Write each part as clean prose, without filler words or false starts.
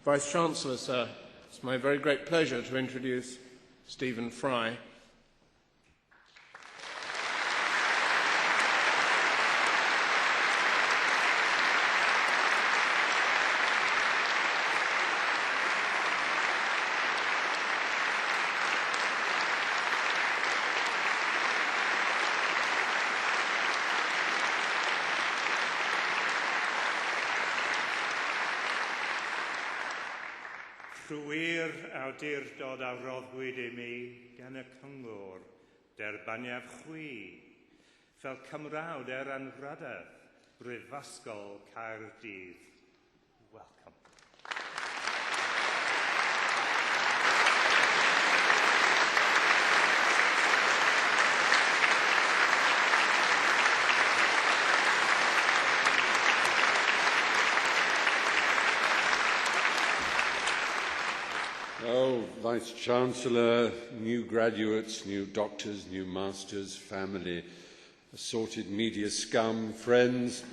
Vice-Chancellor, sir, it's my very great pleasure to introduce Stephen Fry. Llwyr awdurdod a roddwyd i mi gan y cyngor derbaniaf chwi, fel cymrawd anrhydedd, Brifysgol Caerdydd. Welcome. Oh, Vice-Chancellor, new graduates, new doctors, new masters, family, assorted media scum, friends.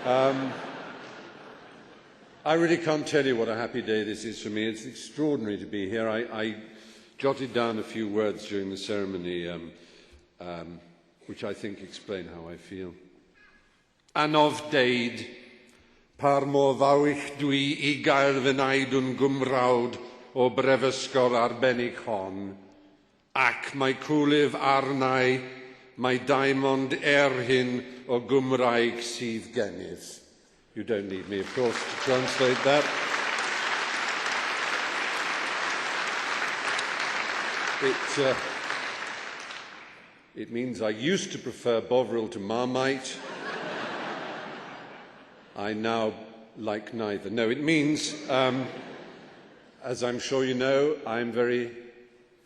I really can't tell you what a happy day this is for me. It's extraordinary to be here. I jotted down a few words during the ceremony, which I think explain how I feel. Anodd deud, par mor fawich dwi I gael fy naid yn Gymrawd o brifysgol arbennig hon, ac mae cwlyf arnau, mae daimond erhyn o Gymraeg sydd gennyf. You don't need me, of course, to translate that. It means I used to prefer Bovril to Marmite. I now like neither. No, it means, as I'm sure you know, I'm very,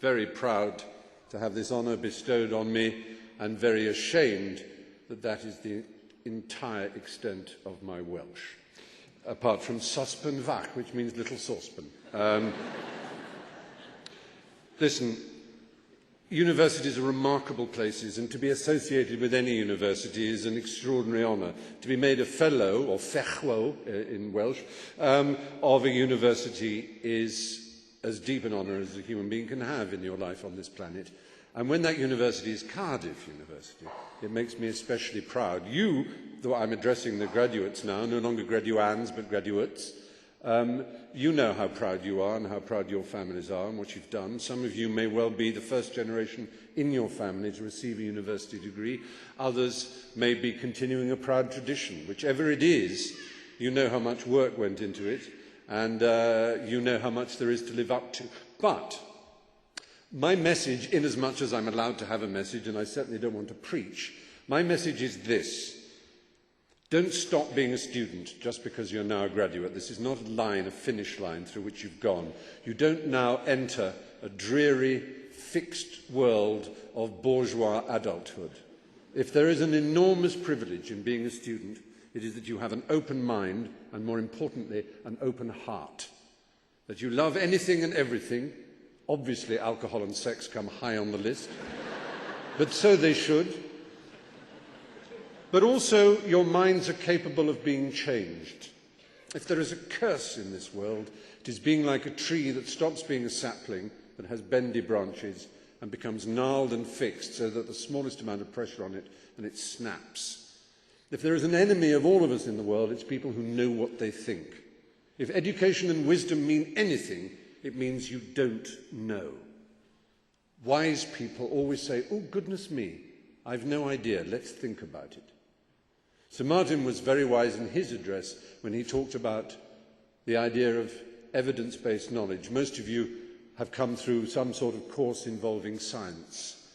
very proud to have this honour bestowed on me and very ashamed that that is the entire extent of my Welsh, apart from Sospen Fach, which means little saucepan. Listen, universities are remarkable places, and to be associated with any university is an extraordinary honour. To be made a fellow, or fechwo in Welsh, of a university is as deep an honour as a human being can have in your life on this planet. And when that university is Cardiff University, it makes me especially proud. You, though I'm addressing the graduates now, no longer graduands but graduates, you know how proud you are and how proud your families are and what you've done. Some of you may well be the first generation in your family to receive a university degree. Others may be continuing a proud tradition. Whichever it is, you know how much work went into it, and you know how much there is to live up to. But my message, inasmuch as I'm allowed to have a message, and I certainly don't want to preach, my message is this. Don't stop being a student just because you're now a graduate. This is not a line, a finish line through which you've gone. You don't now enter a dreary, fixed world of bourgeois adulthood. If there is an enormous privilege in being a student, it is that you have an open mind and, more importantly, an open heart. That you love anything and everything. Obviously, alcohol and sex come high on the list, but so they should. But also, your minds are capable of being changed. If there is a curse in this world, it is being like a tree that stops being a sapling, that has bendy branches, and becomes gnarled and fixed so that the smallest amount of pressure on it and it snaps. If there is an enemy of all of us in the world, it's people who know what they think. If education and wisdom mean anything, it means you don't know. Wise people always say, oh, goodness me, I've no idea, let's think about it. Sir Martin was very wise in his address when he talked about the idea of evidence-based knowledge. Most of you have come through some sort of course involving science.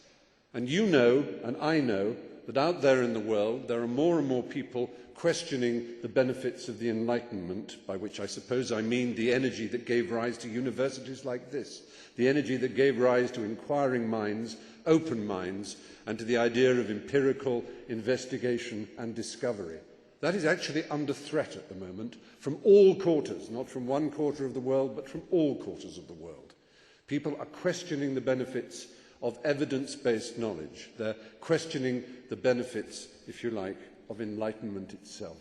And you know, and I know, that out there in the world there are more and more people questioning the benefits of the Enlightenment, by which I suppose I mean the energy that gave rise to universities like this, the energy that gave rise to inquiring minds, open minds, and to the idea of empirical investigation and discovery. That is actually under threat at the moment from all quarters, not from one quarter of the world, but from all quarters of the world. People are questioning the benefits of evidence-based knowledge. They're questioning the benefits, if you like, of enlightenment itself.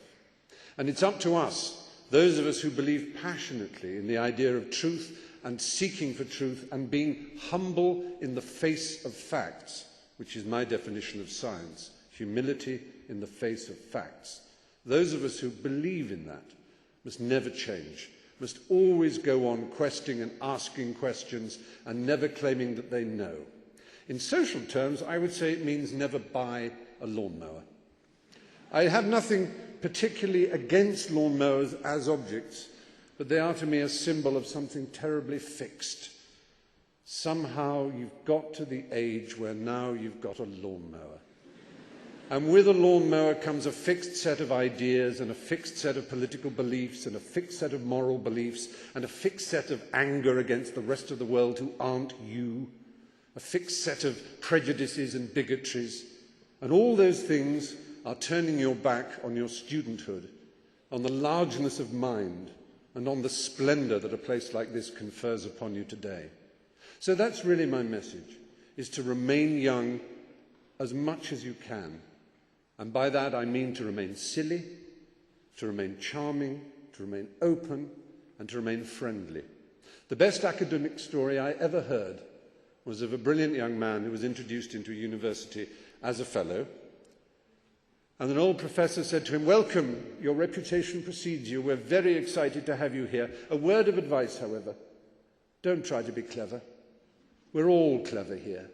And it's up to us, those of us who believe passionately in the idea of truth and seeking for truth and being humble in the face of facts, which is my definition of science, humility in the face of facts. Those of us who believe in that must never change, must always go on questing and asking questions and never claiming that they know. In social terms, I would say it means never buy a lawnmower. I have nothing particularly against lawnmowers as objects, but they are to me a symbol of something terribly fixed. Somehow you've got to the age where now you've got a lawnmower. And with a lawnmower comes a fixed set of ideas and a fixed set of political beliefs and a fixed set of moral beliefs and a fixed set of anger against the rest of the world who aren't you, a fixed set of prejudices and bigotries. And all those things are turning your back on your studenthood, on the largeness of mind, and on the splendour that a place like this confers upon you today. So that's really my message, is to remain young as much as you can. And by that I mean to remain silly, to remain charming, to remain open, and to remain friendly. The best academic story I ever heard was of a brilliant young man who was introduced into a university as a fellow. And an old professor said to him, "Welcome, your reputation precedes you. We're very excited to have you here. A word of advice, however. Don't try to be clever. We're all clever here.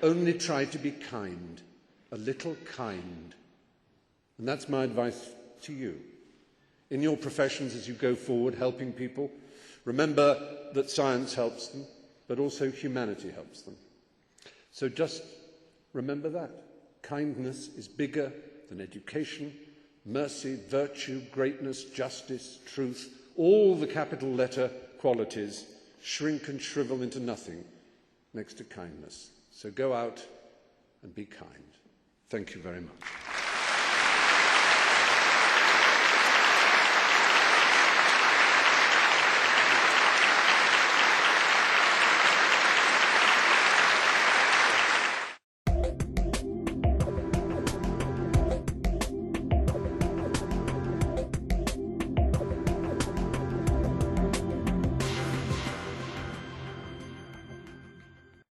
Only try to be kind, a little kind." And that's my advice to you. In your professions, as you go forward helping people, remember that science helps them, but also humanity helps them. So just remember that. Kindness is bigger than education, mercy, virtue, greatness, justice, truth. All the capital letter qualities shrink and shrivel into nothing next to kindness. So go out and be kind. Thank you very much.